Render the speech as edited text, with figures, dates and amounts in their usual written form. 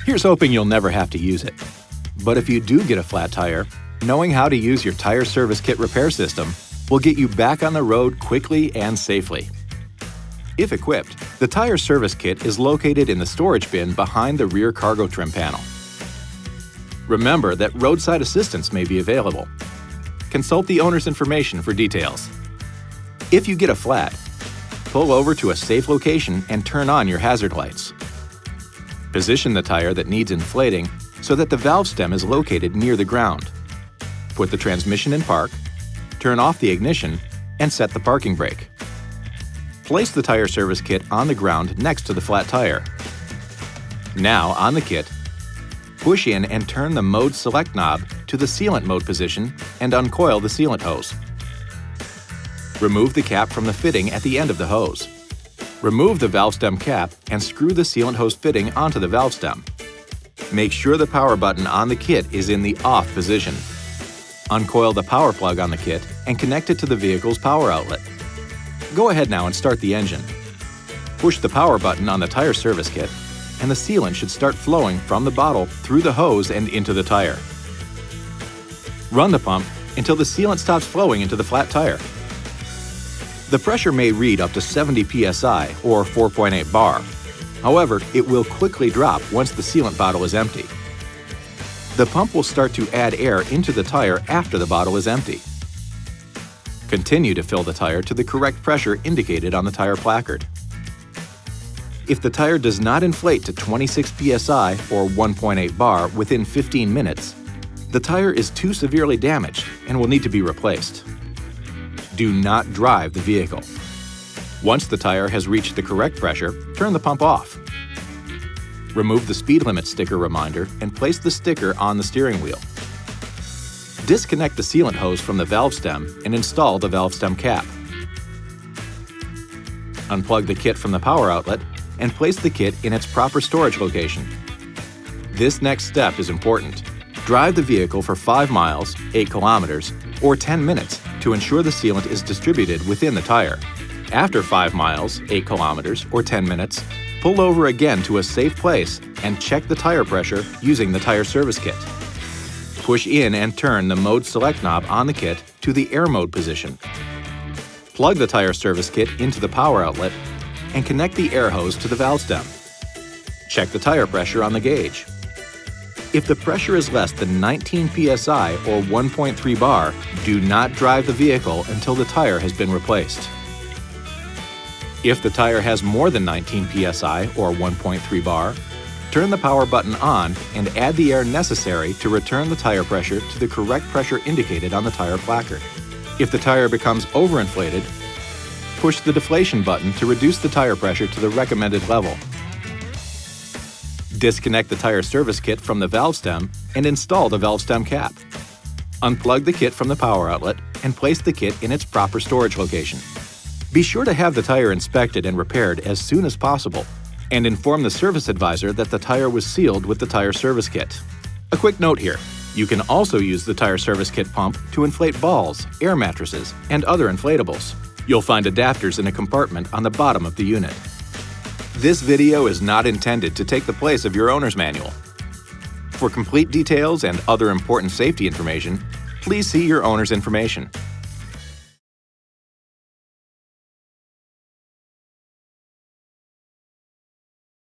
Here's hoping you'll never have to use it. But if you do get a flat tire, knowing how to use your tire service kit repair system will get you back on the road quickly and safely. If equipped, the tire service kit is located in the storage bin behind the rear cargo trim panel. Remember that roadside assistance may be available. Consult the owner's information for details. If you get a flat, pull over to a safe location and turn on your hazard lights. Position the tire that needs inflating so that the valve stem is located near the ground. Put the transmission in park, turn off the ignition, and set the parking brake. Place the tire service kit on the ground next to the flat tire. Now, on the kit, push in and turn the mode select knob to the sealant mode position and uncoil the sealant hose. Remove the cap from the fitting at the end of the hose. Remove the valve stem cap and screw the sealant hose fitting onto the valve stem. Make sure the power button on the kit is in the off position. Uncoil the power plug on the kit and connect it to the vehicle's power outlet. Go ahead now and start the engine. Push the power button on the tire service kit, and the sealant should start flowing from the bottle through the hose and into the tire. Run the pump until the sealant stops flowing into the flat tire. The pressure may read up to 70 psi or 4.8 bar. However, it will quickly drop once the sealant bottle is empty. The pump will start to add air into the tire after the bottle is empty. Continue to fill the tire to the correct pressure indicated on the tire placard. If the tire does not inflate to 26 psi or 1.8 bar within 15 minutes, the tire is too severely damaged and will need to be replaced. Do not drive the vehicle. Once the tire has reached the correct pressure, turn the pump off. Remove the speed limit sticker reminder and place the sticker on the steering wheel. Disconnect the sealant hose from the valve stem and install the valve stem cap. Unplug the kit from the power outlet and place the kit in its proper storage location. This next step is important. Drive the vehicle for 5 miles, 8 kilometers, or 10 minutes to ensure the sealant is distributed within the tire. After 5 miles, 8 kilometers, or 10 minutes, pull over again to a safe place and check the tire pressure using the tire service kit. Push in and turn the mode select knob on the kit to the air mode position. Plug the tire service kit into the power outlet and connect the air hose to the valve stem. Check the tire pressure on the gauge. If the pressure is less than 19 psi or 1.3 bar, do not drive the vehicle until the tire has been replaced. If the tire has more than 19 psi or 1.3 bar, turn the power button on and add the air necessary to return the tire pressure to the correct pressure indicated on the tire placard. If the tire becomes overinflated, push the deflation button to reduce the tire pressure to the recommended level. Disconnect the tire service kit from the valve stem and install the valve stem cap. Unplug the kit from the power outlet and place the kit in its proper storage location. Be sure to have the tire inspected and repaired as soon as possible, and inform the service advisor that the tire was sealed with the tire service kit. A quick note here, you can also use the tire service kit pump to inflate balls, air mattresses, and other inflatables. You'll find adapters in a compartment on the bottom of the unit. This video is not intended to take the place of your owner's manual. For complete details and other important safety information, please see your owner's information.